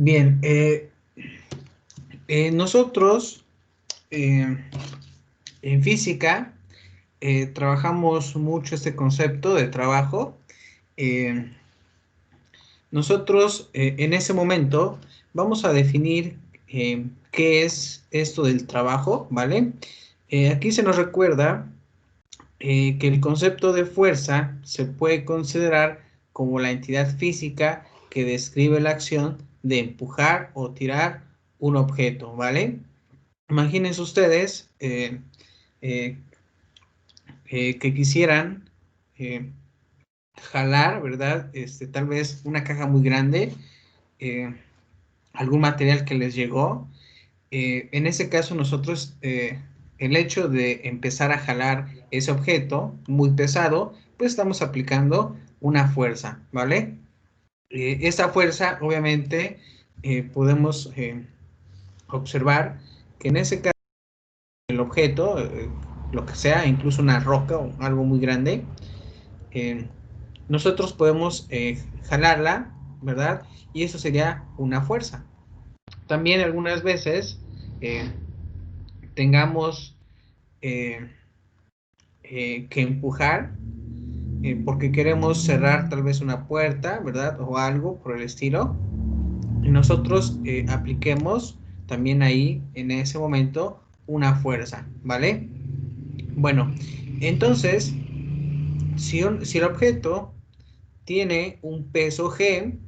Bien, nosotros en física trabajamos mucho este concepto de trabajo. Eh, Nosotros en ese momento vamos a definir qué es esto del trabajo, ¿vale? Aquí se nos recuerda que el concepto de fuerza se puede considerar como la entidad física que describe la acción de empujar o tirar un objeto, ¿vale? Imagínense ustedes eh, que quisieran eh, jalar, ¿verdad? Tal vez una caja muy grande, eh, algún material que les llegó. En ese caso nosotros, el hecho de empezar a jalar ese objeto muy pesado, pues estamos aplicando una fuerza, ¿vale? Esa fuerza, obviamente, podemos observar que en ese caso el objeto, lo que sea, incluso una roca o algo muy grande, eh, nosotros podemos jalarla, ¿verdad? Y eso sería una fuerza. También algunas veces eh, tengamos eh, que empujar porque queremos cerrar tal vez una puerta, ¿verdad? O algo por el estilo. Y nosotros apliquemos también ahí, en ese momento, una fuerza, ¿vale? Bueno, entonces, si el objeto tiene un peso G,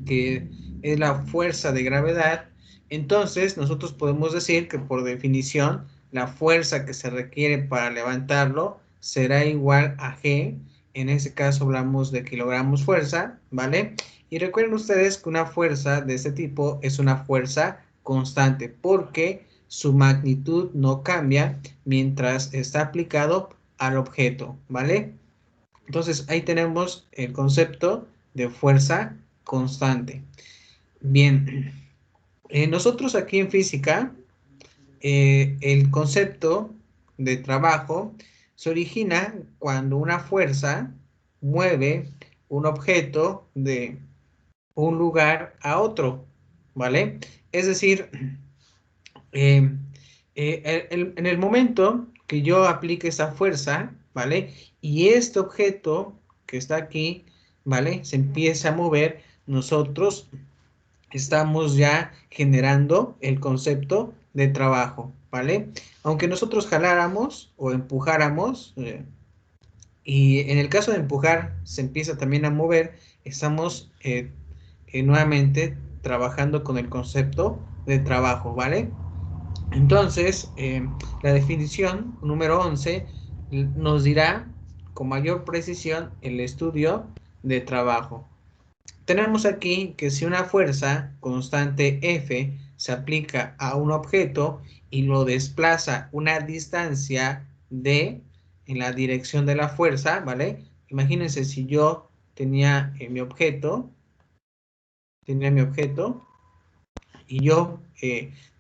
que es la fuerza de gravedad, entonces nosotros podemos decir que por definición la fuerza que se requiere para levantarlo será igual a G. En ese caso hablamos de kilogramos fuerza, ¿vale? Y recuerden ustedes que una fuerza de este tipo es una fuerza constante porque su magnitud no cambia mientras está aplicado al objeto, ¿vale? Entonces ahí tenemos el concepto de fuerza constante. Bien, nosotros aquí en física, el concepto de trabajo se origina cuando una fuerza mueve un objeto de un lugar a otro, ¿vale? Es decir, eh, en el momento que yo aplique esa fuerza, ¿vale? Y este objeto que está aquí, ¿vale? Se empieza a mover, nosotros estamos ya generando el concepto de trabajo, ¿vale? Aunque nosotros jaláramos o empujáramos, y en el caso de empujar se empieza también a mover, estamos nuevamente trabajando con el concepto de trabajo, ¿vale? Entonces, la definición número 11 nos dirá con mayor precisión el estudio de trabajo. Tenemos aquí que si una fuerza constante F se aplica a un objeto y lo desplaza una distancia D en la dirección de la fuerza, ¿vale? Imagínense si yo tenía mi objeto y yo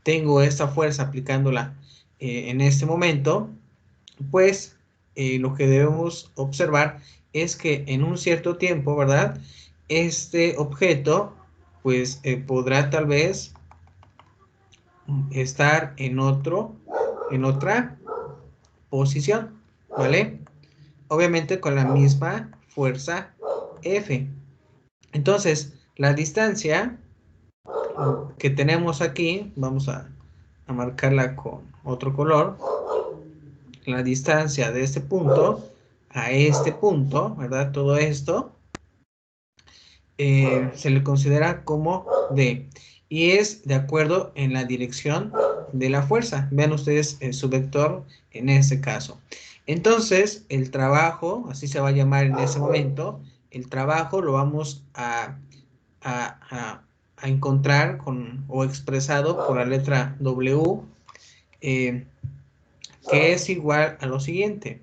tengo esta fuerza aplicándola en este momento, pues lo que debemos observar es que en un cierto tiempo, ¿verdad? Este objeto, pues podrá tal vez estar en otra posición, ¿vale? Obviamente con la misma fuerza F. Entonces, la distancia que tenemos aquí, vamos a marcarla con otro color, la distancia de este punto a este punto, ¿verdad? Todo esto se le considera como D y es de acuerdo en la dirección de la fuerza. Vean ustedes su vector en este caso. Entonces, el trabajo, así se va a llamar en ese momento, el trabajo lo vamos a, a encontrar con, o expresado por la letra W, eh, que es igual a lo siguiente.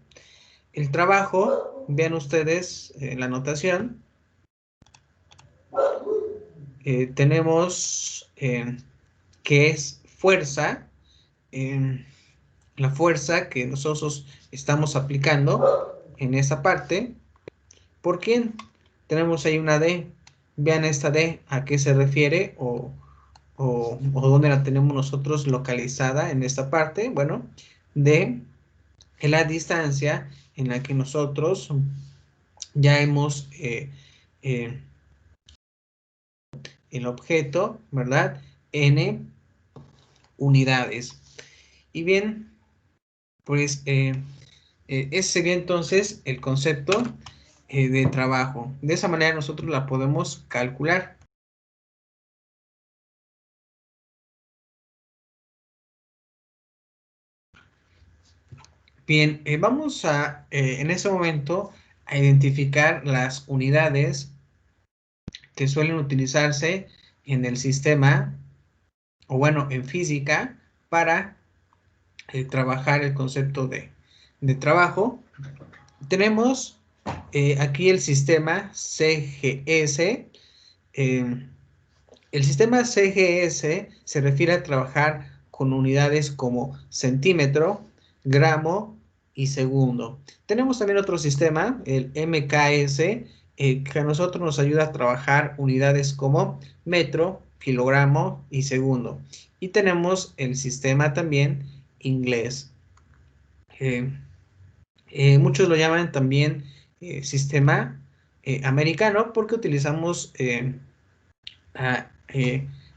El trabajo, vean ustedes la notación, tenemos que es fuerza, la fuerza que nosotros estamos aplicando en esa parte. ¿Por quién? Tenemos ahí una D. Vean esta D a qué se refiere o dónde la tenemos nosotros localizada en esta parte. Bueno, D es la distancia en la que nosotros ya hemos el objeto, ¿verdad? N unidades. Y bien, pues ese sería entonces el concepto de trabajo. De esa manera nosotros la podemos calcular. Bien, vamos a, en este momento, a identificar las unidades que suelen utilizarse en el sistema, o bueno, en física, para trabajar el concepto de trabajo. Tenemos aquí el sistema CGS. El sistema CGS se refiere a trabajar con unidades como centímetro, gramo y segundo. Tenemos también otro sistema, el MKS, que a nosotros nos ayuda a trabajar unidades como metro, kilogramo y segundo. Y tenemos el sistema también inglés. Muchos lo llaman también sistema americano porque utilizamos a,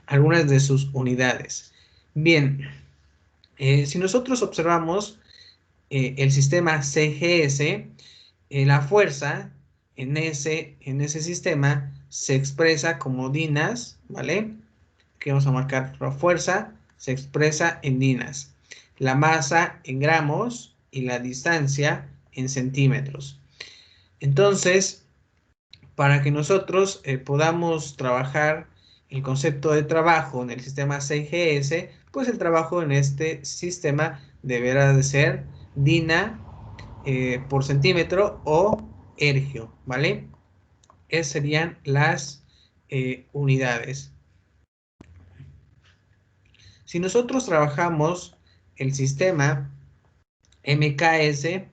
algunas de sus unidades. Bien, si nosotros observamos el sistema CGS, la fuerza en ese sistema se expresa como dinas, ¿vale? Aquí vamos a marcar la fuerza, se expresa en dinas, la masa en gramos y la distancia en centímetros. Entonces, para que nosotros podamos trabajar el concepto de trabajo en el sistema CGS, pues el trabajo en este sistema deberá de ser DINA por centímetro o ergio, ¿vale? Esas serían las unidades. Si nosotros trabajamos el sistema MKS,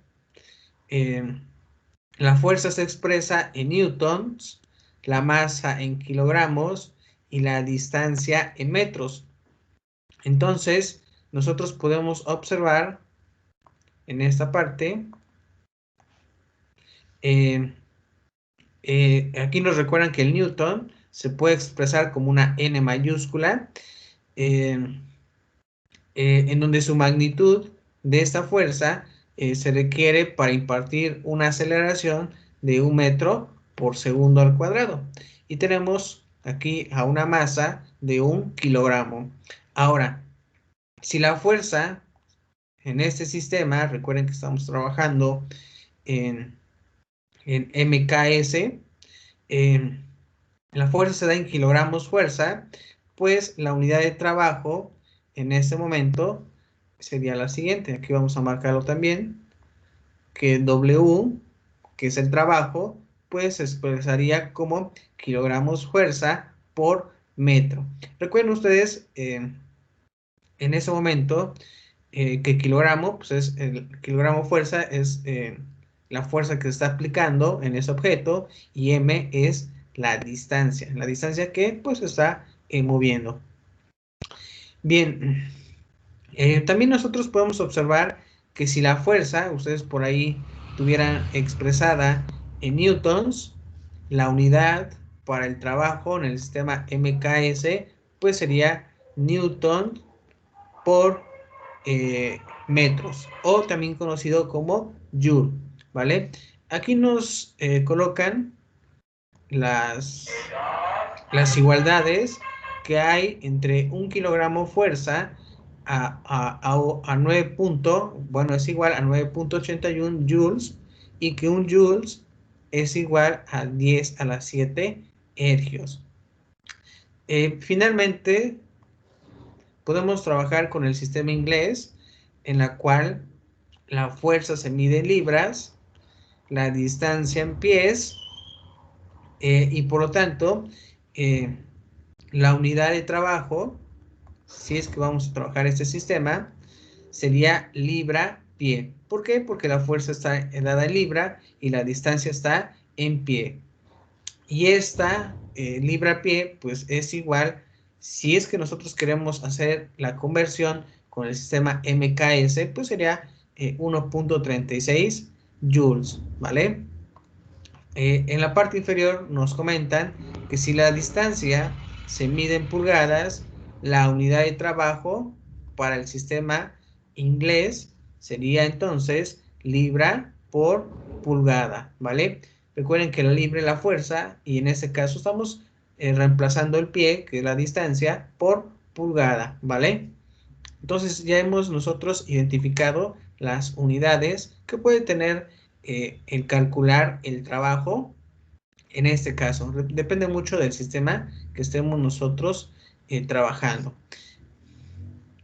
la fuerza se expresa en newtons, la masa en kilogramos y la distancia en metros. Entonces, nosotros podemos observar en esta parte, aquí nos recuerdan que el newton se puede expresar como una N mayúscula, en donde su magnitud de esta fuerza se requiere para impartir una aceleración de 1 metro por segundo al cuadrado. Y tenemos aquí a una masa de 1 kilogramo. Ahora, si la fuerza en este sistema, recuerden que estamos trabajando en MKS, la fuerza se da en kilogramos fuerza, pues la unidad de trabajo en este momento sería la siguiente. Aquí vamos a marcarlo también, que W, que es el trabajo, pues se expresaría como kilogramos fuerza por metro. Recuerden ustedes en ese momento que kilogramo, pues es el kilogramo fuerza, es la fuerza que se está aplicando en ese objeto, y m es la distancia que pues se está moviendo. Bien, también nosotros podemos observar que si la fuerza, ustedes por ahí tuvieran expresada en newtons, la unidad para el trabajo en el sistema MKS, pues sería newton por metros, o también conocido como joule, ¿vale? Aquí nos colocan las igualdades que hay entre 1 kilogramo fuerza a 9 punto, bueno, es igual a 9.81 joules, y que un joules es igual a 10 a la 7 ergios. Finalmente, podemos trabajar con el sistema inglés, en la cual la fuerza se mide en libras, la distancia en pies, y por lo tanto, la unidad de trabajo, si es que vamos a trabajar este sistema, sería libra-pie. ¿Por qué? Porque la fuerza está dada en libra y la distancia está en pie. Y esta libra pie, pues es igual, si es que nosotros queremos hacer la conversión con el sistema MKS, pues sería 1.36 joules, ¿vale? En la parte inferior nos comentan que si la distancia se mide en pulgadas, la unidad de trabajo para el sistema inglés sería entonces libra por pulgada, ¿vale? Recuerden que la libra es la fuerza y en este caso estamos reemplazando el pie, que es la distancia, por pulgada, ¿vale? Entonces ya hemos nosotros identificado las unidades que puede tener el calcular el trabajo. En este caso, depende mucho del sistema que estemos nosotros trabajando.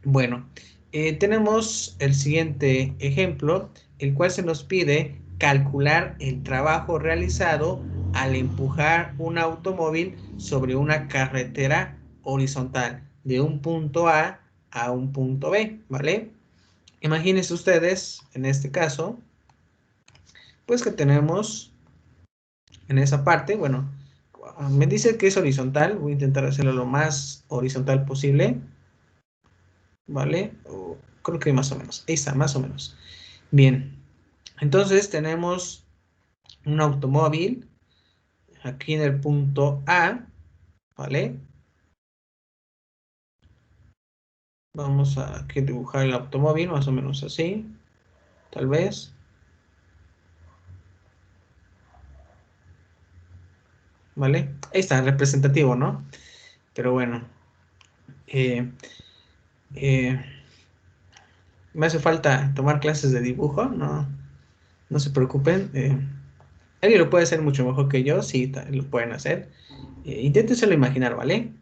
Bueno, tenemos el siguiente ejemplo, el cual se nos pide calcular el trabajo realizado al empujar un automóvil sobre una carretera horizontal de un punto a un punto B, ¿vale? Imagínense ustedes, en este caso, pues que tenemos en esa parte, bueno, me dice que es horizontal, voy a intentar hacerlo lo más horizontal posible, ¿vale? Creo que más o menos, ahí está, más o menos. Bien, entonces tenemos un automóvil aquí en el punto A, ¿vale? Vamos a aquí dibujar el automóvil, más o menos así, tal vez. ¿Vale? Ahí está, representativo, ¿no? Pero bueno, eh, eh, me hace falta tomar clases de dibujo, no, no se preocupen. Alguien lo puede hacer mucho mejor que yo, sí, lo pueden hacer. Inténtenselo imaginar, ¿vale?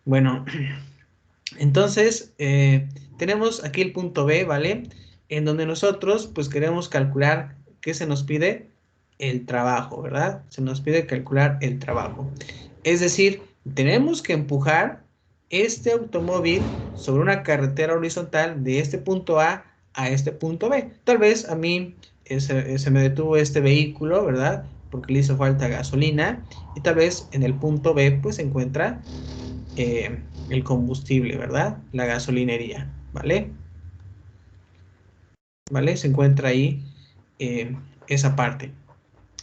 Bueno, entonces tenemos aquí el punto B, ¿vale? En donde nosotros pues queremos calcular qué se nos pide el trabajo, ¿verdad? Se nos pide calcular el trabajo. Es decir, tenemos que empujar este automóvil sobre una carretera horizontal de este punto A este punto B. Tal vez a mí se me detuvo este vehículo, ¿verdad? Porque le hizo falta gasolina y tal vez en el punto B pues se encuentra el combustible, ¿verdad? La gasolinería, ¿vale? ¿Vale? Se encuentra ahí esa parte.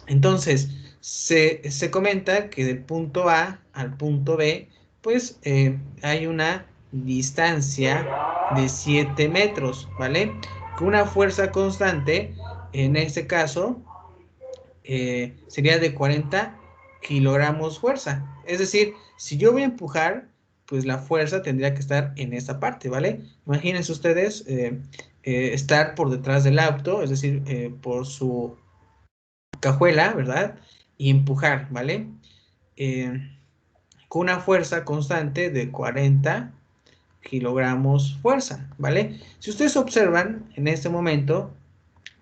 Entonces, se comenta que del punto A al punto B, pues hay una distancia de 7 metros, ¿vale? Con una fuerza constante, en este caso, sería de 40 kilogramos fuerza. Es decir, si yo voy a empujar, pues la fuerza tendría que estar en esta parte, ¿vale? Imagínense ustedes estar por detrás del auto, es decir, por su cajuela, ¿verdad? Y empujar, ¿vale? Eh, con una fuerza constante de 40 kilogramos fuerza, ¿vale? Si ustedes observan en este momento,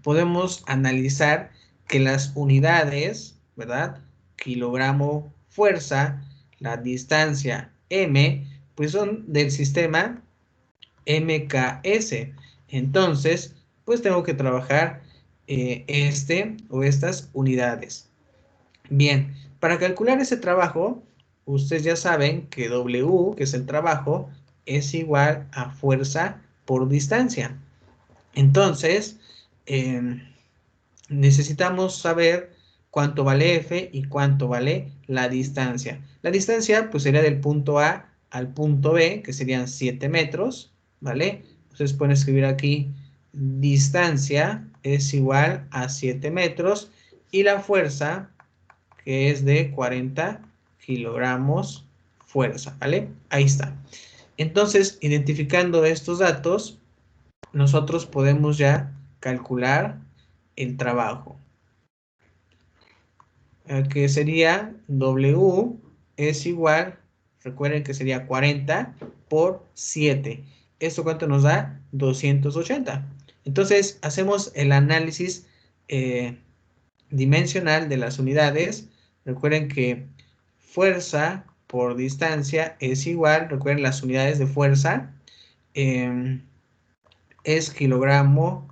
podemos analizar que las unidades, ¿verdad? Kilogramo fuerza, la distancia m, pues son del sistema MKS. Entonces, pues tengo que trabajar este o estas unidades. Bien, para calcular ese trabajo, ustedes ya saben que W, que es el trabajo, es igual a fuerza por distancia. Entonces, necesitamos saber cuánto vale F y cuánto vale la distancia. La distancia pues sería del punto A al punto B, que serían 7 metros, ¿vale? Ustedes pueden escribir aquí distancia es igual a 7 metros y la fuerza que es de 40 kilogramos fuerza, ¿vale? Ahí está. Entonces, identificando estos datos, nosotros podemos ya calcular el trabajo, que sería W es igual, recuerden que sería 40 por 7. ¿Esto cuánto nos da? 280. Entonces, hacemos el análisis dimensional de las unidades. Recuerden que fuerza por distancia es igual, recuerden las unidades de fuerza, eh, es kilogramo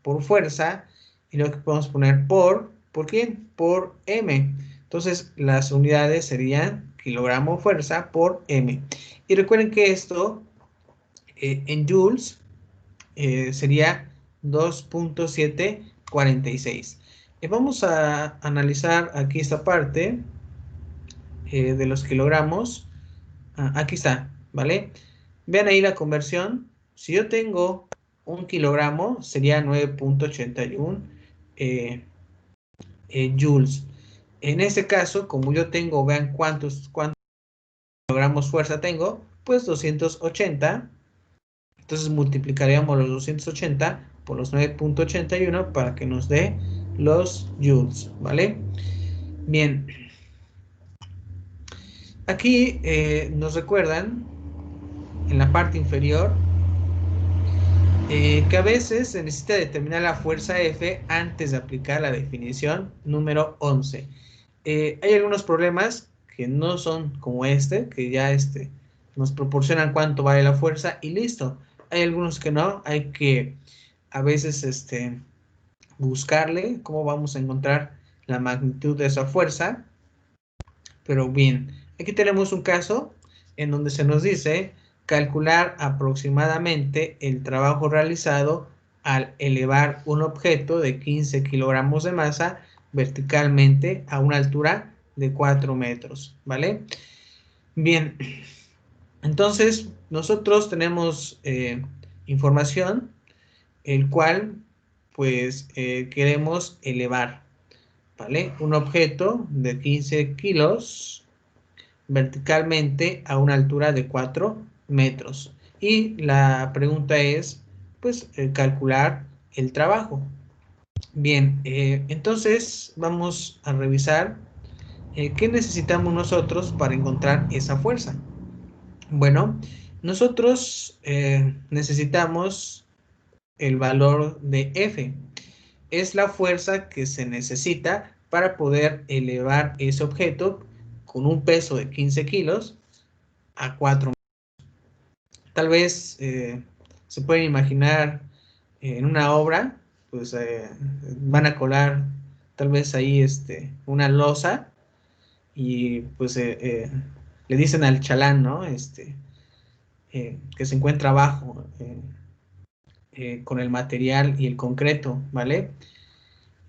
por fuerza, y lo que podemos poner ¿por qué? Por M. Entonces, las unidades serían kilogramo fuerza por M. Y recuerden que esto en joules sería 2.746. Vamos a analizar aquí esta parte de los kilogramos. Aquí está, ¿vale? Vean ahí la conversión. Si yo tengo un kilogramo, sería 9.81 eh, joules. En este caso, como yo tengo, vean cuántos kilogramos fuerza tengo, pues 280. Entonces multiplicaríamos los 280 por los 9.81 para que nos dé los joules, ¿vale? Bien, aquí nos recuerdan en la parte inferior que a veces se necesita determinar la fuerza F antes de aplicar la definición número 11. Hay algunos problemas que no son como este, que ya nos proporcionan cuánto vale la fuerza y listo. Hay algunos que no, hay que a veces buscarle cómo vamos a encontrar la magnitud de esa fuerza. Pero bien, aquí tenemos un caso en donde se nos dice calcular aproximadamente el trabajo realizado al elevar un objeto de 15 kilogramos de masa verticalmente a una altura de 4 metros, ¿vale? Bien, entonces nosotros tenemos información el cual pues queremos elevar, ¿vale? Un objeto de 15 kilos verticalmente a una altura de 4 metros. Y la pregunta es, pues, calcular el trabajo. Bien, entonces vamos a revisar qué necesitamos nosotros para encontrar esa fuerza. Bueno, nosotros necesitamos el valor de F. Es la fuerza que se necesita para poder elevar ese objeto con un peso de 15 kilos a 4 metros. Tal vez se pueden imaginar en una obra, pues van a colar tal vez ahí una losa y pues le dicen al chalán, ¿no? Que se encuentra abajo con el material y el concreto, ¿vale?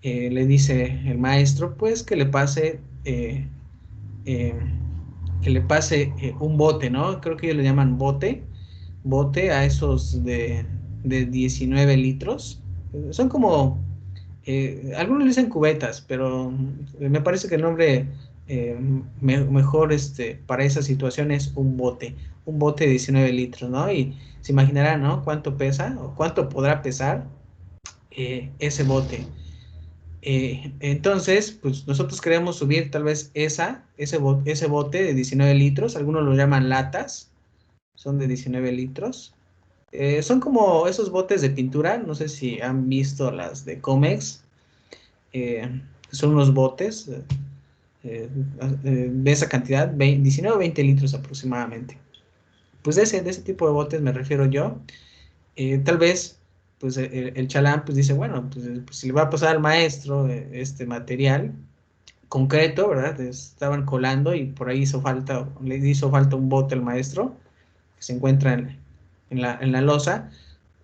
Le dice el maestro, pues eh, que le pase un bote, ¿no? Creo que ellos le llaman bote a esos de 19 litros. Son como, algunos le dicen cubetas, pero me parece que el nombre mejor para esa situación es un bote de 19 litros, ¿no? Y se imaginarán, ¿no? Cuánto pesa o cuánto podrá pesar ese bote. Entonces, pues nosotros queremos subir tal vez ese bote de 19 litros, algunos lo llaman latas, son de 19 litros. Son como esos botes de pintura, no sé si han visto las de Comex, son unos botes de esa cantidad, 19 o 20 litros aproximadamente. Pues de ese tipo de botes me refiero yo. Tal vez pues el chalán pues dice, bueno, pues si le va a pasar al maestro este material concreto, ¿verdad? Estaban colando y por ahí le hizo falta un bote al maestro que se encuentra en la losa,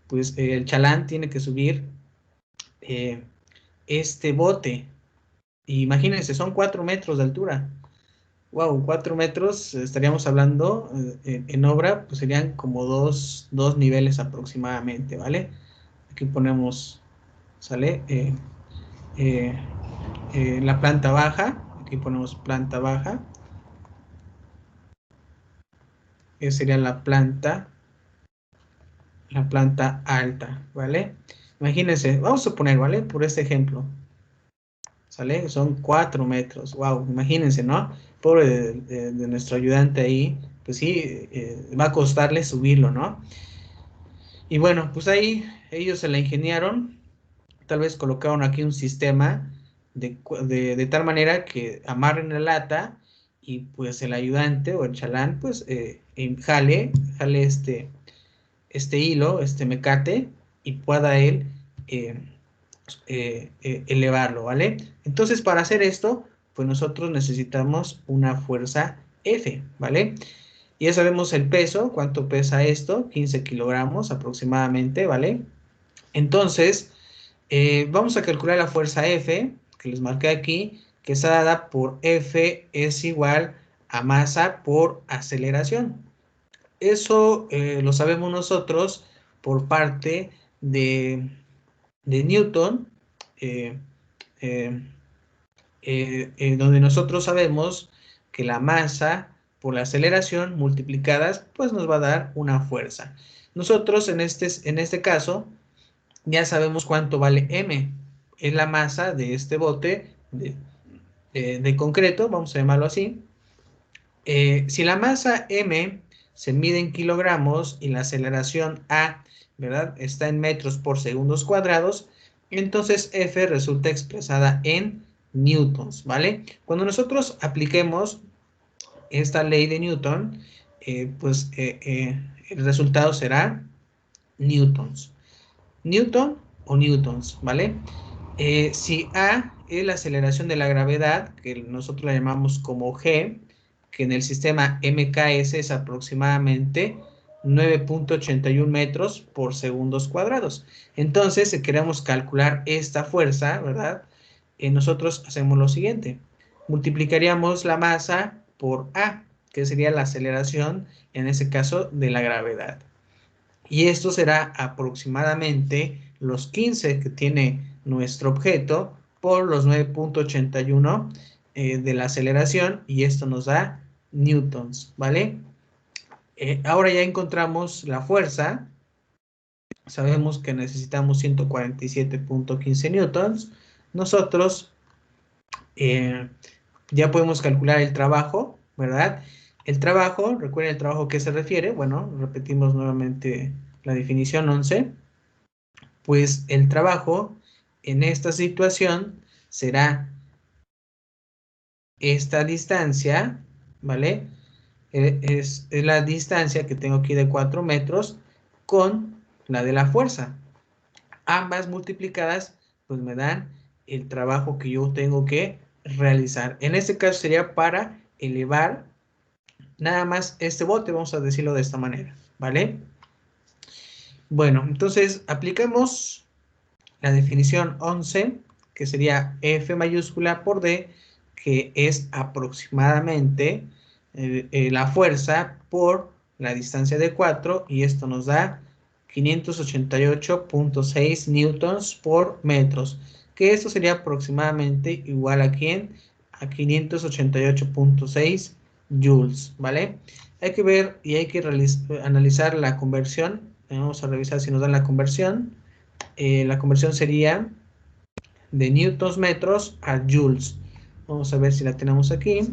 pues el chalán tiene que subir eh, este bote. Y imagínense, son 4 metros de altura. Wow, 4 metros, estaríamos hablando en obra, pues serían como dos niveles aproximadamente, ¿vale? Aquí ponemos, ¿sale? Eh, la planta baja, aquí ponemos planta baja, que sería la planta alta, ¿vale? Imagínense, vamos a poner, ¿vale? Por este ejemplo, ¿sale? Son 4 metros, wow, imagínense, ¿no? Pobre de nuestro ayudante ahí, pues sí, va a costarle subirlo, ¿no? Y bueno, pues ahí ellos se la ingeniaron, tal vez colocaron aquí un sistema de tal manera que amarren la lata y pues el ayudante o el chalán pues jale este hilo, este mecate y pueda él elevarlo, ¿vale? Entonces para hacer esto pues nosotros necesitamos una fuerza F, ¿vale? Ya sabemos el peso, cuánto pesa esto, 15 kilogramos aproximadamente, ¿vale? Entonces, vamos a calcular la fuerza F, que les marqué aquí, que está dada por F es igual a masa por aceleración. Eso lo sabemos nosotros por parte de Newton, eh, eh, donde nosotros sabemos que la masa por la aceleración multiplicadas, pues nos va a dar una fuerza. Nosotros en este caso ya sabemos cuánto vale M. Es la masa de este bote de concreto, vamos a llamarlo así. Si la masa M se mide en kilogramos y la aceleración A, ¿verdad?, está en metros por segundos cuadrados, entonces F resulta expresada en newtons, ¿vale? Cuando nosotros apliquemos esta ley de Newton, el resultado será newtons. Newton o newtons, ¿vale? Si A es la aceleración de la gravedad, que nosotros la llamamos como G, que en el sistema MKS es aproximadamente 9.81 metros por segundos cuadrados. Entonces, si queremos calcular esta fuerza, ¿verdad? Nosotros hacemos lo siguiente. Multiplicaríamos la masa por A, que sería la aceleración, en este caso, de la gravedad. Y esto será aproximadamente los 15 que tiene nuestro objeto por los 9.81 de la aceleración, y esto nos da newtons, ¿vale? Ahora ya encontramos la fuerza. Sabemos que necesitamos 147.15 newtons. Nosotros ya podemos calcular el trabajo, ¿verdad? El trabajo, recuerden el trabajo a qué se refiere. Bueno, repetimos nuevamente la definición 11. Pues el trabajo en esta situación será esta distancia, ¿vale? Es la distancia que tengo aquí de 4 metros con la de la fuerza. Ambas multiplicadas, pues me dan el trabajo que yo tengo que realizar. En este caso sería para elevar nada más este bote, vamos a decirlo de esta manera, ¿vale? Bueno, entonces aplicamos la definición 11, que sería F mayúscula por D, que es aproximadamente la fuerza por la distancia de 4, y esto nos da 588.6 newtons por metros, que esto sería aproximadamente igual a ¿quién? A 588.6 joules, ¿vale? Hay que ver y hay que analizar la conversión. Vamos a revisar si nos dan la conversión. La conversión sería de newtons metros a joules. Vamos a ver si la tenemos aquí.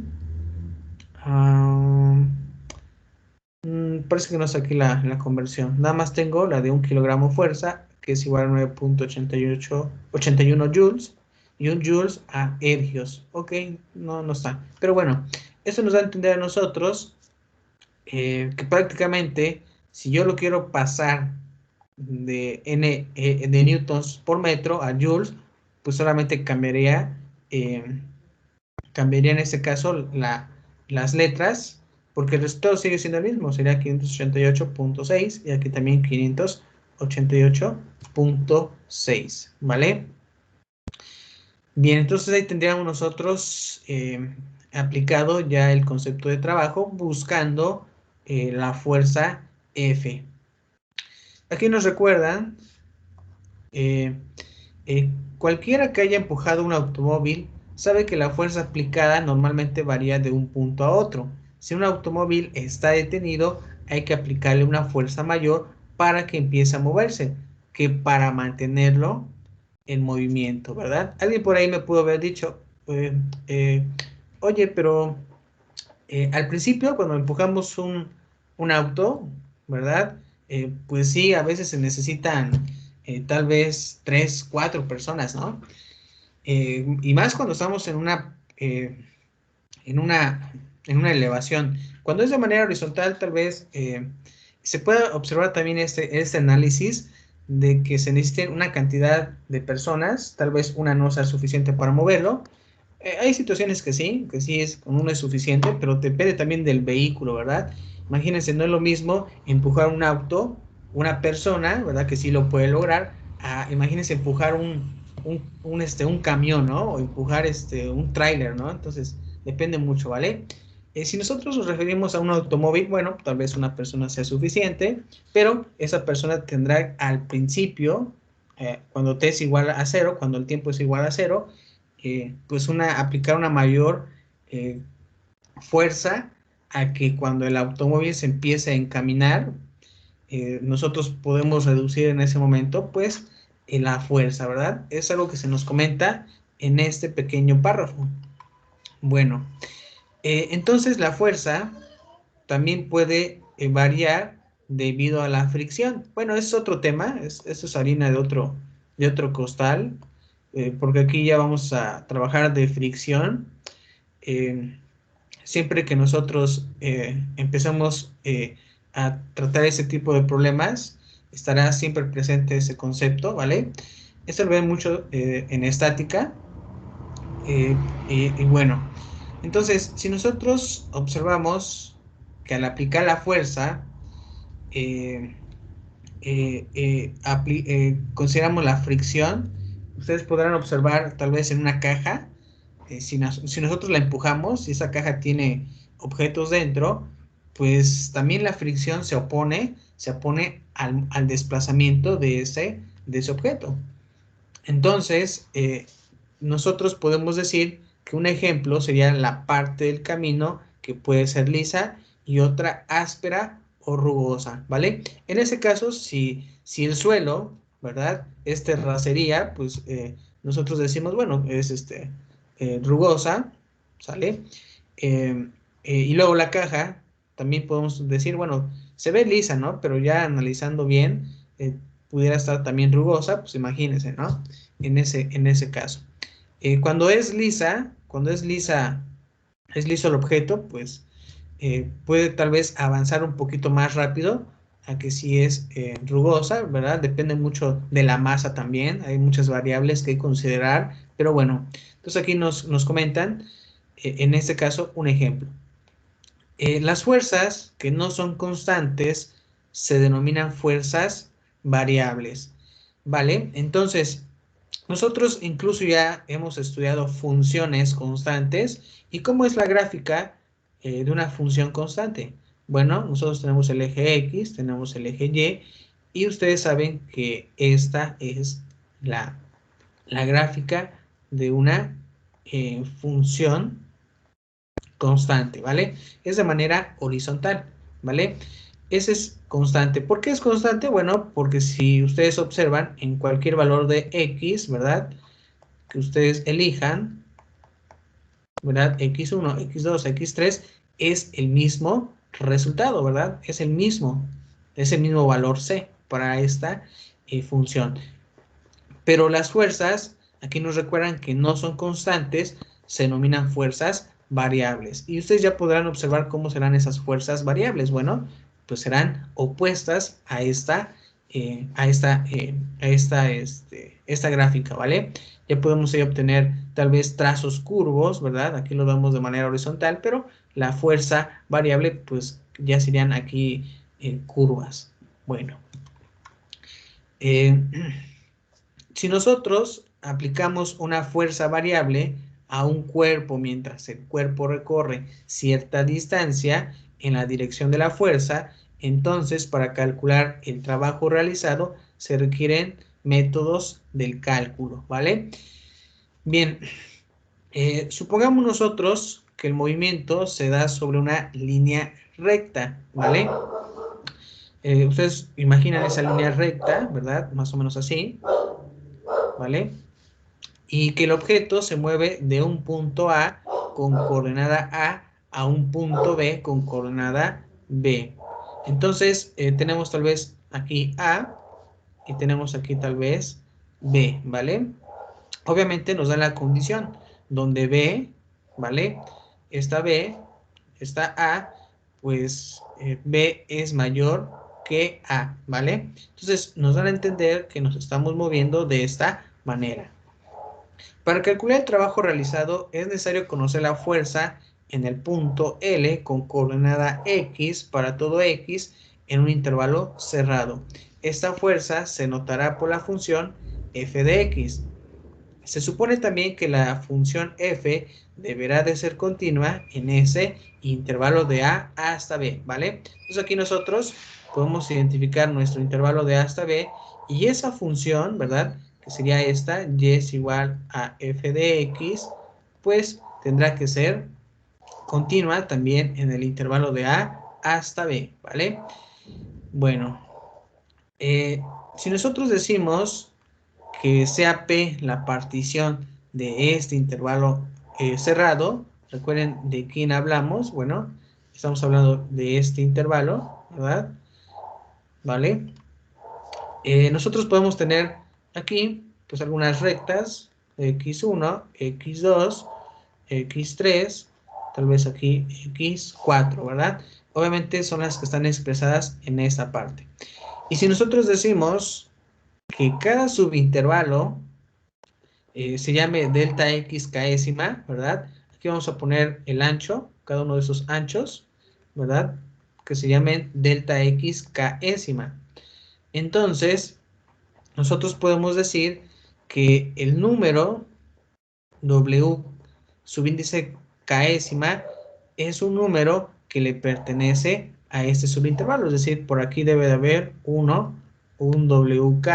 Parece que no es aquí la conversión. Nada más tengo la de 1 kilogramo fuerza, que es igual a 9.81 joules. Y 1 joules a ergios. Ok, no está. Pero bueno, eso nos da a entender a nosotros que prácticamente, si yo lo quiero pasar de newtons por metro a joules, pues solamente cambiaría en este caso las letras, porque el resultado sigue siendo el mismo, sería 588.6 y aquí también 588.6, ¿vale? Bien, entonces ahí tendríamos nosotros aplicado ya el concepto de trabajo buscando la fuerza F. Aquí nos recuerdan, cualquiera que haya empujado un automóvil sabe que la fuerza aplicada normalmente varía de un punto a otro. Si un automóvil está detenido, hay que aplicarle una fuerza mayor para que empiece a moverse, que para mantenerlo en movimiento, ¿verdad? Alguien por ahí me pudo haber dicho, oye, pero al principio cuando empujamos un auto, ¿verdad? Pues sí, a veces se necesitan tal vez 3, 4 personas, ¿no? Y más cuando estamos en una elevación. Cuando es de manera horizontal, tal vez se puede observar también este análisis de que se necesiten una cantidad de personas, tal vez una no sea suficiente para moverlo. Hay situaciones que sí es, con uno es suficiente, pero depende también del vehículo, ¿verdad? Imagínense, no es lo mismo empujar un auto, una persona, ¿verdad? Que sí lo puede lograr, a, imagínense empujar un camión, ¿no? O empujar un tráiler, ¿no? Entonces, depende mucho, ¿vale? Si nosotros nos referimos a un automóvil, bueno, tal vez una persona sea suficiente, pero esa persona tendrá al principio, cuando t es igual a cero, cuando el tiempo es igual a cero, pues aplicar una mayor eh, fuerza a que cuando el automóvil se empiece a encaminar, nosotros podemos reducir en ese momento, pues, la fuerza, ¿verdad? Es algo que se nos comenta en este pequeño párrafo. Bueno, entonces la fuerza también puede variar debido a la fricción. Bueno, ese es otro tema, eso es harina de otro costal, porque aquí ya vamos a trabajar de fricción. Eh, Siempre que nosotros empezamos a tratar ese tipo de problemas, estará siempre presente ese concepto, ¿vale? Esto lo ven mucho en estática. Y bueno, entonces, si nosotros observamos que al aplicar la fuerza, eh, consideramos la fricción, ustedes podrán observar tal vez en una caja, si nosotros la empujamos, si esa caja tiene objetos dentro, pues también la fricción se opone al desplazamiento de ese objeto. Entonces, nosotros podemos decir que un ejemplo sería la parte del camino que puede ser lisa y otra áspera o rugosa, ¿vale? En ese caso, si el suelo, ¿verdad? Es terracería, pues nosotros decimos, bueno, es rugosa, ¿sale? Eh, y luego la caja, también podemos decir, bueno, se ve lisa, ¿no? Pero ya analizando bien, pudiera estar también rugosa, pues imagínense, ¿no? En ese caso. Cuando es liso el objeto, pues puede tal vez avanzar un poquito más rápido a que si es rugosa, ¿verdad? Depende mucho de la masa también, hay muchas variables que hay que considerar, pero bueno, entonces aquí nos comentan, en este caso, un ejemplo. Las fuerzas que no son constantes se denominan fuerzas variables, ¿vale? Entonces, nosotros incluso ya hemos estudiado funciones constantes y cómo es la gráfica de una función constante. Bueno, nosotros tenemos el eje X, tenemos el eje Y y ustedes saben que esta es la, la gráfica de una función constante, ¿vale? Es de manera horizontal, ¿vale? Ese es constante. ¿Por qué es constante? Bueno, porque si ustedes observan en cualquier valor de X, ¿verdad? Que ustedes elijan, ¿verdad? X1, X2, X3 es el mismo resultado, ¿verdad? Es el mismo valor C para esta función. Pero las fuerzas, aquí nos recuerdan que no son constantes, se denominan fuerzas variables. Y ustedes ya podrán observar cómo serán esas fuerzas variables. Bueno, pues serán opuestas esta gráfica, ¿vale? Ya podemos ahí obtener tal vez trazos curvos, ¿verdad? Aquí lo vemos de manera horizontal, pero la fuerza variable, pues ya serían aquí curvas. Bueno, eh, si nosotros aplicamos una fuerza variable a un cuerpo mientras el cuerpo recorre cierta distancia en la dirección de la fuerza, entonces para calcular el trabajo realizado se requieren métodos del cálculo, ¿vale? Bien, supongamos nosotros que el movimiento se da sobre una línea recta, ¿vale? Ustedes imaginan esa línea recta, ¿verdad? Más o menos así, ¿vale? Y que el objeto se mueve de un punto A con coordenada a un punto B con coordenada B. Entonces, tenemos tal vez aquí A y tenemos aquí tal vez B, ¿vale? Obviamente nos da la condición donde B, ¿vale? Esta B, esta A, pues B es mayor que A, ¿vale? Entonces nos dan a entender que nos estamos moviendo de esta manera. Para calcular el trabajo realizado es necesario conocer la fuerza en el punto L con coordenada X para todo X en un intervalo cerrado. Esta fuerza se notará por la función f de X. Se supone también que la función f deberá de ser continua en ese intervalo de A hasta B, ¿vale? Entonces aquí nosotros podemos identificar nuestro intervalo de A hasta B y esa función, ¿verdad? Que sería esta, y es igual a f de x, pues tendrá que ser continua también en el intervalo de A hasta B, ¿vale? Bueno, si nosotros decimos que sea P la partición de este intervalo cerrado, recuerden de quién hablamos, bueno, estamos hablando de este intervalo, ¿verdad? ¿Vale? Nosotros podemos tener aquí, pues algunas rectas, x1, x2, x3, tal vez aquí x4, ¿verdad? Obviamente son las que están expresadas en esta parte. Y si nosotros decimos que cada subintervalo se llame delta x késima, ¿verdad? Aquí vamos a poner el ancho, cada uno de esos anchos, ¿verdad? Que se llamen delta x késima. Entonces, nosotros podemos decir que el número W subíndice késima es un número que le pertenece a este subintervalo, es decir, por aquí debe de haber un WK,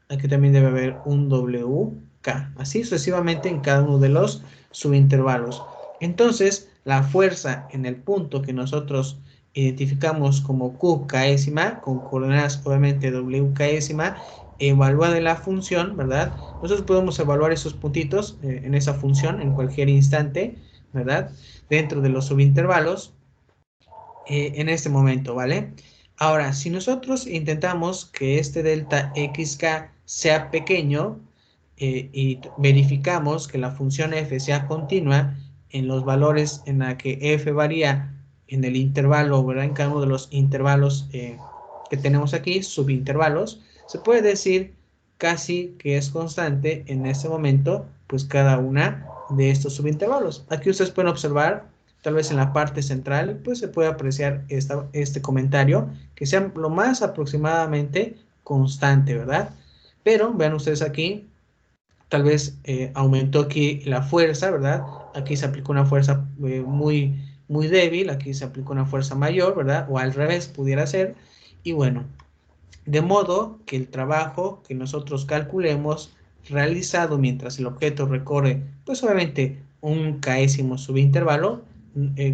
aquí también debe haber un WK, así sucesivamente en cada uno de los subintervalos. Entonces, la fuerza en el punto que nosotros identificamos como Q késima, con coordenadas obviamente W késima, evaluada en la función, ¿verdad? Nosotros podemos evaluar esos puntitos en esa función en cualquier instante, ¿verdad? Dentro de los subintervalos en este momento, ¿vale? Ahora, si nosotros intentamos que este delta xk sea pequeño y verificamos que la función f sea continua en los valores en la que f varía en el intervalo, ¿verdad? En cada uno de los intervalos que tenemos aquí, subintervalos, se puede decir casi que es constante en este momento, pues cada una de estos subintervalos. Aquí ustedes pueden observar tal vez en la parte central, pues se puede apreciar este comentario, que sea lo más aproximadamente constante, ¿verdad? Pero vean ustedes aquí, tal vez aumentó aquí la fuerza, ¿verdad? Aquí se aplicó una fuerza muy débil, aquí se aplicó una fuerza mayor, ¿verdad? O al revés, pudiera ser. Y bueno, de modo que el trabajo que nosotros calculemos realizado mientras el objeto recorre, pues obviamente un késimo subintervalo,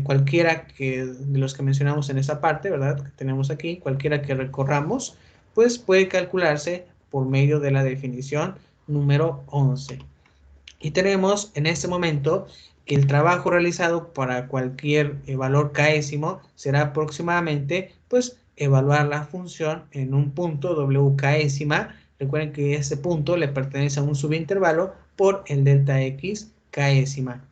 cualquiera de los que mencionamos en esta parte, ¿verdad? Que tenemos aquí, cualquiera que recorramos, pues puede calcularse por medio de la definición número 11. Y tenemos en este momento que el trabajo realizado para cualquier valor késimo será aproximadamente, pues, evaluar la función en un punto w késima. Recuerden que ese punto le pertenece a un subintervalo por el delta x késima.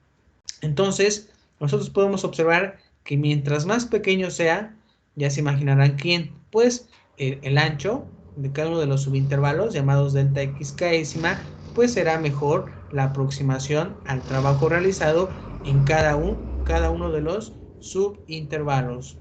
Entonces, nosotros podemos observar que mientras más pequeño sea, ya se imaginarán quién, pues el ancho de cada uno de los subintervalos llamados delta x késima, pues será mejor la aproximación al trabajo realizado en cada uno de los subintervalos.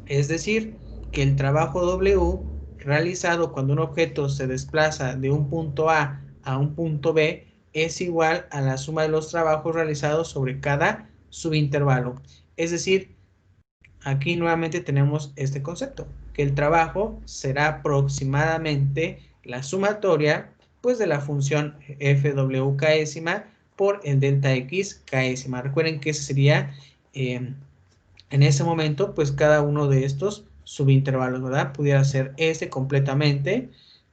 Es decir, que el trabajo W realizado cuando un objeto se desplaza de un punto a un punto B es igual a la suma de los trabajos realizados sobre cada subintervalo. Es decir, aquí nuevamente tenemos este concepto, que el trabajo será aproximadamente la sumatoria pues de la función fw késima por el delta x késima. Recuerden que ese sería en ese momento pues cada uno de estos subintervalos, ¿verdad? Pudiera ser este completamente,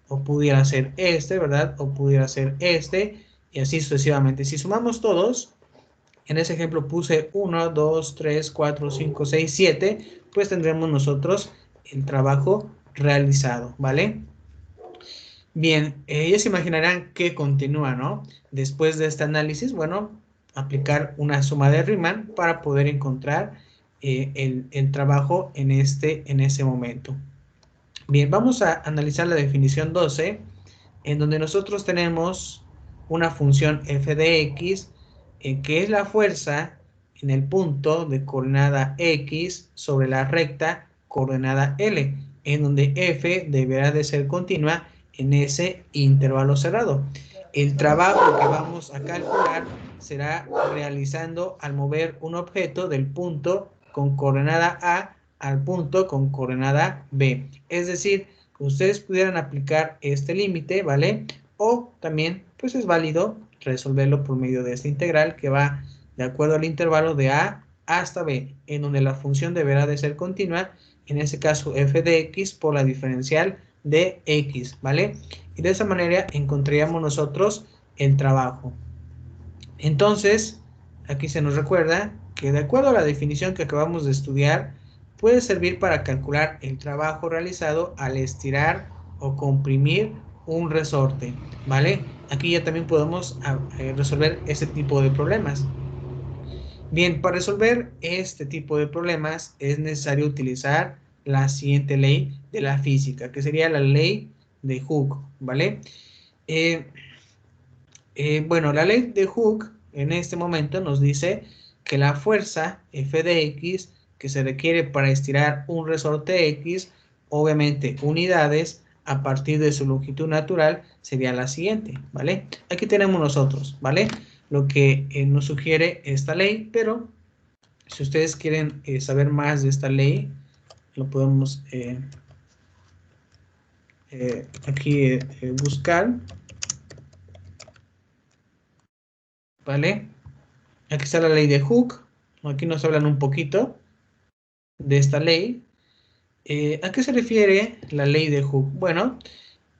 o pudiera ser este, ¿verdad? O pudiera ser este, y así sucesivamente. Si sumamos todos, en ese ejemplo puse 1, 2, 3, 4, 5, 6, 7, pues tendremos nosotros el trabajo realizado, ¿vale? Bien, ya se imaginarán que continúa, ¿no? Después de este análisis, bueno, aplicar una suma de Riemann para poder encontrar el trabajo en ese momento. Bien, vamos a analizar la definición 12, en donde nosotros tenemos una función f de x, que es la fuerza en el punto de coordenada x sobre la recta coordenada L, en donde f deberá de ser continua en ese intervalo cerrado. El trabajo que vamos a calcular será realizando al mover un objeto del punto con coordenada A al punto con coordenada B. Es decir, que ustedes pudieran aplicar este límite, ¿vale? O también, pues es válido resolverlo por medio de esta integral que va de acuerdo al intervalo de A hasta B, en donde la función deberá de ser continua, en este caso f de x por la diferencial de x, ¿vale? Y de esa manera encontraríamos nosotros el trabajo. Entonces, aquí se nos recuerda que de acuerdo a la definición que acabamos de estudiar, puede servir para calcular el trabajo realizado al estirar o comprimir un resorte, ¿vale? Aquí ya también podemos resolver este tipo de problemas. Bien, para resolver este tipo de problemas es necesario utilizar la siguiente ley de la física, que sería la ley de Hooke, ¿vale? Eh, bueno, la ley de Hooke en este momento nos dice que la fuerza F de X que se requiere para estirar un resorte X, obviamente unidades, a partir de su longitud natural, sería la siguiente, ¿vale? Aquí tenemos nosotros, ¿vale? Lo que nos sugiere esta ley, pero si ustedes quieren saber más de esta ley, lo podemos aquí buscar, ¿vale? Aquí está la ley de Hooke. Aquí nos hablan un poquito de esta ley. ¿A qué se refiere la ley de Hooke? Bueno,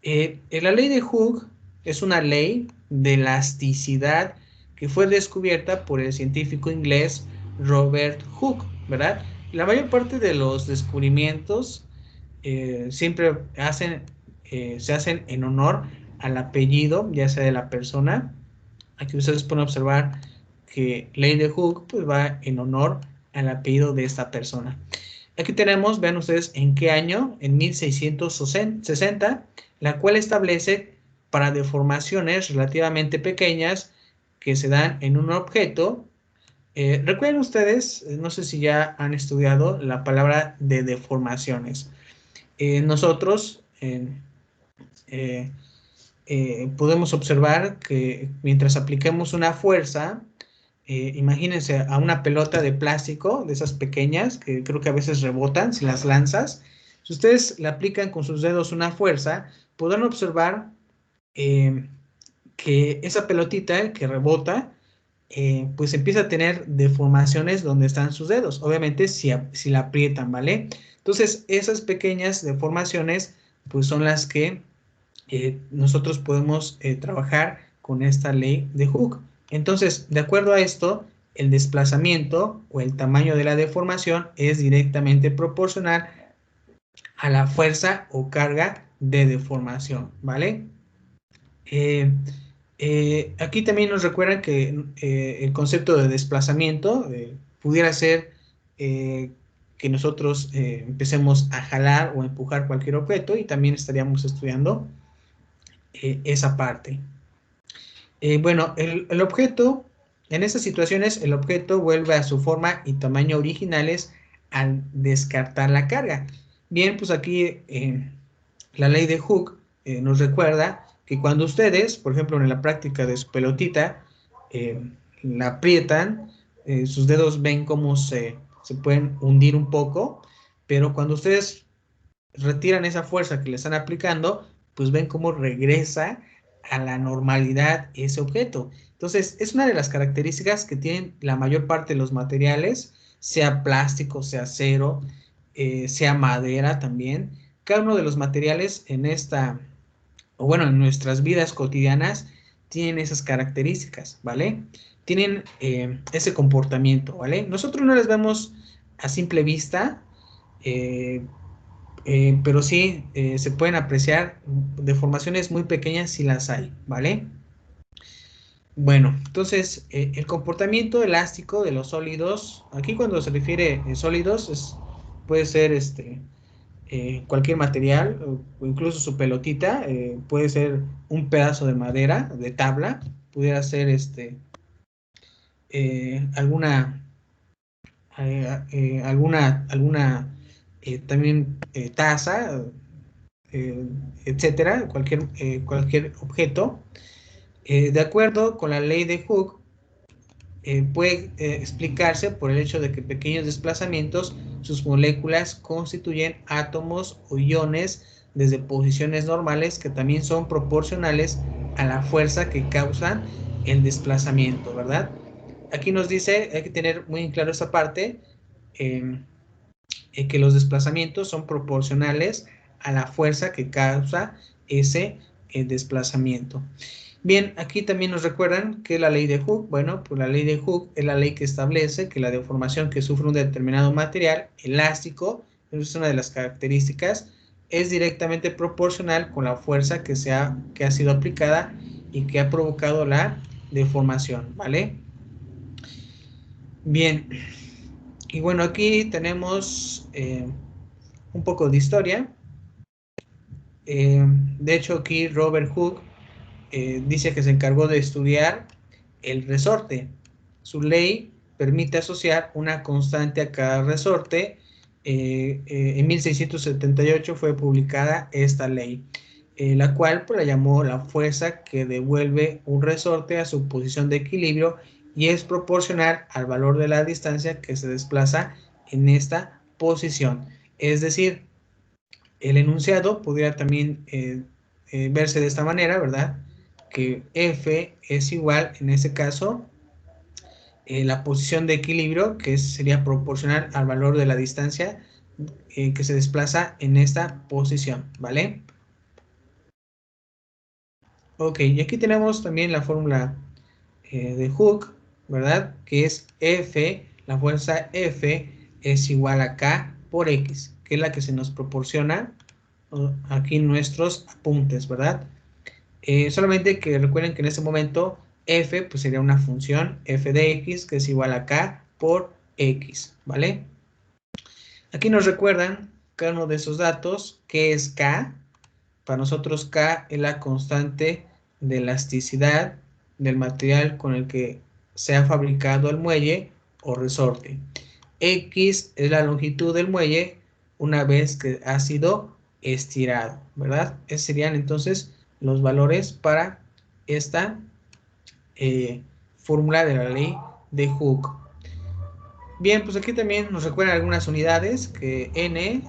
la ley de Hooke es una ley de elasticidad que fue descubierta por el científico inglés Robert Hooke, ¿verdad? La mayor parte de los descubrimientos siempre se hacen en honor al apellido, ya sea de la persona. Aquí ustedes pueden observar que ley de Hooke pues va en honor al apellido de esta persona. Aquí tenemos, vean ustedes en qué año, en 1660, la cual establece para deformaciones relativamente pequeñas que se dan en un objeto. Recuerden ustedes, no sé si ya han estudiado la palabra de deformaciones. Nosotros eh, podemos observar que mientras apliquemos una fuerza, imagínense a una pelota de plástico, de esas pequeñas, que creo que a veces rebotan si las lanzas. Si ustedes le aplican con sus dedos una fuerza, podrán observar eh, que esa pelotita que rebota, pues empieza a tener deformaciones donde están sus dedos. Obviamente si la aprietan, ¿vale? Entonces, esas pequeñas deformaciones, pues son las que nosotros podemos trabajar con esta ley de Hooke. Entonces, de acuerdo a esto, el desplazamiento o el tamaño de la deformación es directamente proporcional a la fuerza o carga de deformación, ¿vale? Aquí también nos recuerdan que el concepto de desplazamiento pudiera ser que nosotros empecemos a jalar o empujar cualquier objeto y también estaríamos estudiando esa parte. Bueno, el objeto, en estas situaciones, el objeto vuelve a su forma y tamaño originales al descartar la carga. Bien, pues aquí la ley de Hooke nos recuerda que cuando ustedes, por ejemplo, en la práctica de su pelotita, la aprietan, sus dedos ven cómo se pueden hundir un poco, pero cuando ustedes retiran esa fuerza que le están aplicando, pues ven cómo regresa a la normalidad ese objeto. Entonces, es una de las características que tienen la mayor parte de los materiales, sea plástico, sea acero, sea madera también. Cada uno de los materiales en esta, o bueno, en nuestras vidas cotidianas, tienen esas características, ¿vale? Tienen ese comportamiento, ¿vale? Nosotros no les vemos a simple vista, eh, pero sí se pueden apreciar deformaciones muy pequeñas si las hay, ¿vale? Bueno, entonces el comportamiento elástico de los sólidos, aquí cuando se refiere a sólidos, puede ser cualquier material, o incluso su pelotita, puede ser un pedazo de madera, de tabla, pudiera ser alguna, también taza, eh, etcétera, cualquier objeto. De acuerdo con la ley de Hooke, puede explicarse por el hecho de que pequeños desplazamientos, sus moléculas constituyen átomos o iones desde posiciones normales que también son proporcionales a la fuerza que causan el desplazamiento, ¿verdad? Aquí nos dice, hay que tener muy en claro esta parte, eh, que los desplazamientos son proporcionales a la fuerza que causa ese desplazamiento. Bien, aquí también nos recuerdan que la ley de Hooke, bueno, pues la ley de Hooke es la ley que establece que la deformación que sufre un determinado material elástico, es una de las características, es directamente proporcional con la fuerza que ha sido aplicada y que ha provocado la deformación, ¿vale? Bien, y bueno, aquí tenemos un poco de historia. De hecho, aquí Robert Hooke dice que se encargó de estudiar el resorte. Su ley permite asociar una constante a cada resorte. En 1678 fue publicada esta ley, la cual pues, la llamó la fuerza que devuelve un resorte a su posición de equilibrio y es proporcional al valor de la distancia que se desplaza en esta posición. Es decir, el enunciado pudiera también verse de esta manera, ¿verdad? Que F es igual, en este caso, la posición de equilibrio, que sería proporcional al valor de la distancia que se desplaza en esta posición, ¿vale? Ok, y aquí tenemos también la fórmula de Hooke, ¿verdad? Que es F, la fuerza F es igual a K por X, que es la que se nos proporciona aquí en nuestros apuntes, ¿verdad? Solamente que recuerden que en este momento F pues sería una función F de X que es igual a K por X, ¿vale? Aquí nos recuerdan cada uno de esos datos, ¿qué es K? Para nosotros K es la constante de elasticidad del material con el que se ha fabricado el muelle o resorte. X es la longitud del muelle una vez que ha sido estirado, ¿verdad? Esos serían entonces los valores para esta fórmula de la ley de Hooke. Bien, pues aquí también nos recuerdan algunas unidades, que N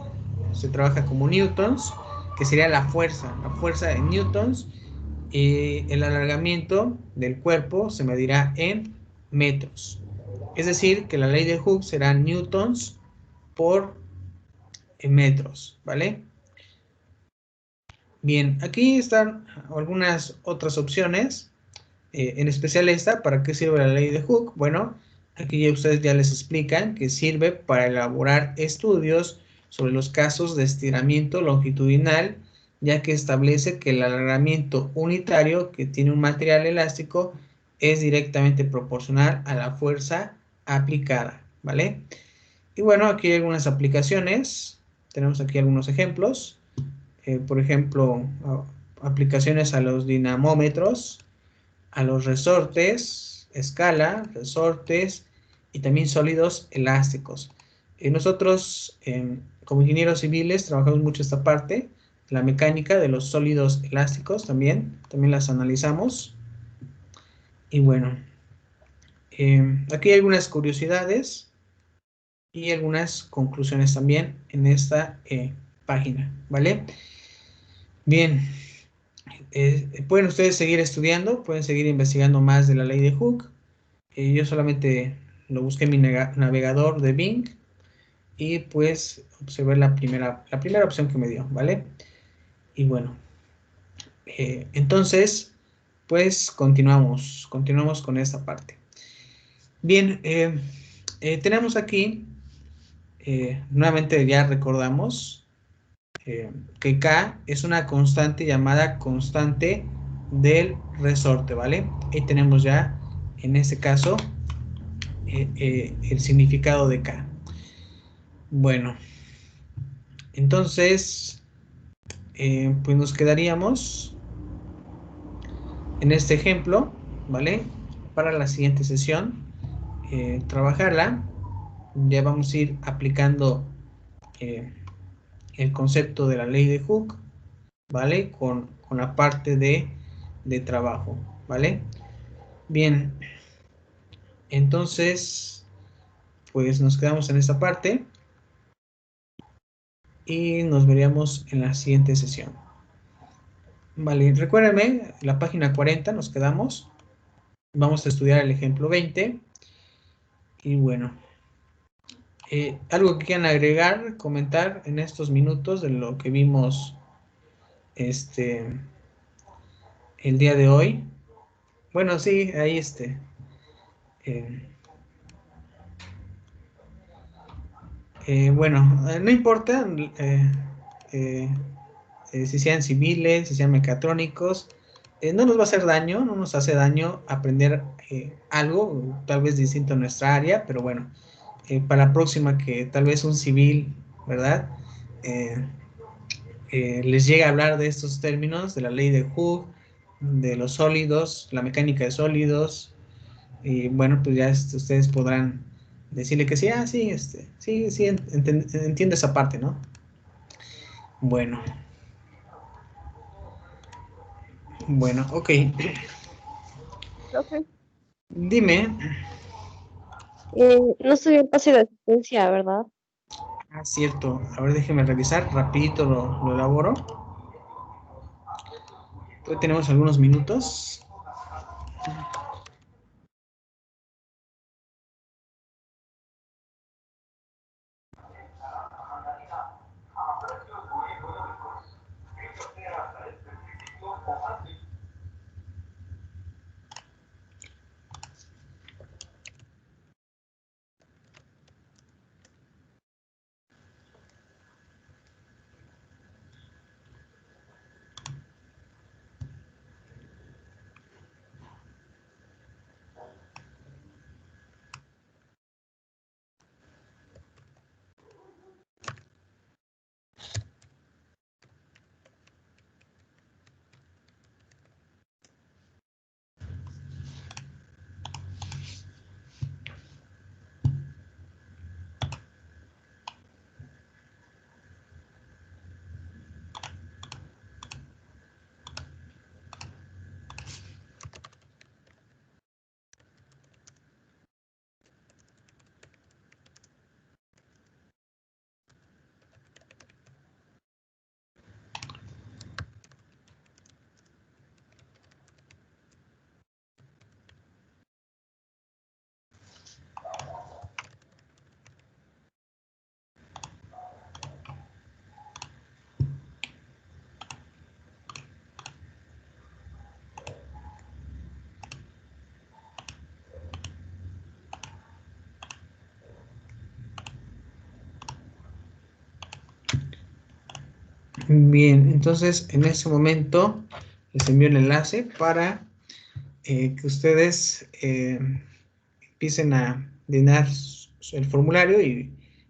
se trabaja como newtons, que sería la fuerza en newtons, y el alargamiento del cuerpo se medirá en metros. Es decir, que la ley de Hooke será newtons por metros, ¿vale? Bien, aquí están algunas otras opciones, en especial esta. ¿Para qué sirve la ley de Hooke? Bueno, aquí ya ustedes ya les explican que sirve para elaborar estudios sobre los casos de estiramiento longitudinal, ya que establece que el alargamiento unitario que tiene un material elástico es directamente proporcional a la fuerza aplicada, ¿vale? Y bueno, aquí hay algunas aplicaciones, tenemos aquí algunos ejemplos, por ejemplo, aplicaciones a los dinamómetros, a los resortes, escala, resortes y también sólidos elásticos. Nosotros, como ingenieros civiles, trabajamos mucho esta parte, la mecánica de los sólidos elásticos también las analizamos. Y bueno, aquí hay algunas curiosidades y algunas conclusiones también en esta página, ¿vale? Bien, pueden ustedes seguir estudiando, pueden seguir investigando más de la ley de Hooke. Yo solamente lo busqué en mi navegador de Bing y pues observé la primera opción que me dio, ¿vale? Y bueno, entonces, pues continuamos con esta parte. Bien, tenemos aquí, nuevamente ya recordamos que K es una constante llamada constante del resorte, ¿vale? Ahí tenemos ya, en este caso, el significado de K. Bueno, Entonces, pues nos quedaríamos en este ejemplo, ¿vale? Para la siguiente sesión, trabajarla. Ya vamos a ir aplicando el concepto de la ley de Hooke, ¿vale? Con la parte de trabajo, ¿vale? Bien, entonces, pues nos quedamos en esta parte y nos veríamos en la siguiente sesión. Vale, recuérdenme, la página 40 nos quedamos. Vamos a estudiar el ejemplo 20. Y bueno, algo que quieran agregar, comentar en estos minutos de lo que vimos el día de hoy. Bueno, sí, ahí eh, bueno, no importa eh, si sean civiles, si sean mecatrónicos, no nos va a hacer daño, no nos hace daño aprender algo, tal vez distinto a nuestra área, pero bueno, para la próxima que tal vez un civil, ¿verdad? Eh, les llega a hablar de estos términos, de la ley de Hooke, de los sólidos, la mecánica de sólidos, y bueno, pues ya ustedes podrán decirle que sí, sí, sí, entiendo esa parte, ¿no? Bueno, bueno, ok. Profe, Dime. no estoy en pase de asistencia, ¿verdad? Ah, cierto. A ver, déjeme revisar, rapidito lo elaboro. Hoy tenemos algunos minutos. Bien, entonces en ese momento les envío el enlace para que ustedes empiecen a llenar el formulario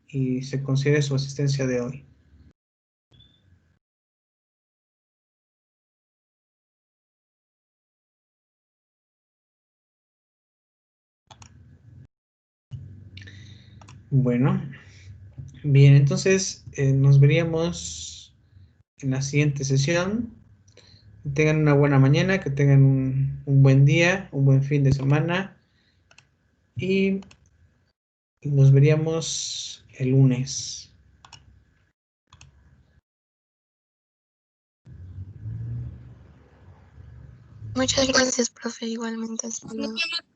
y se considere su asistencia de hoy. Bueno, bien, entonces nos veríamos en la siguiente sesión. Que tengan una buena mañana, que tengan un buen día, un buen fin de semana y nos veríamos el lunes. Muchas gracias, profe, igualmente. Hasta luego.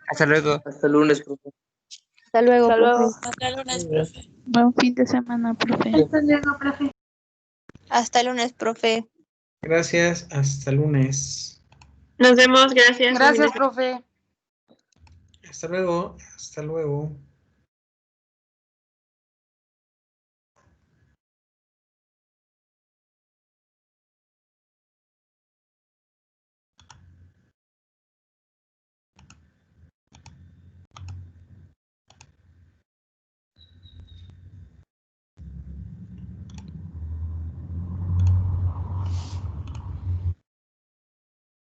Hasta luego. Hasta el lunes, profe. Hasta luego, Hasta luego. profe. Hasta el lunes, profe. Buen fin de semana, profe. Hasta luego, profe. Hasta el lunes, profe. Gracias, hasta el lunes. Nos vemos, gracias. Gracias, profe. Hasta luego, hasta luego.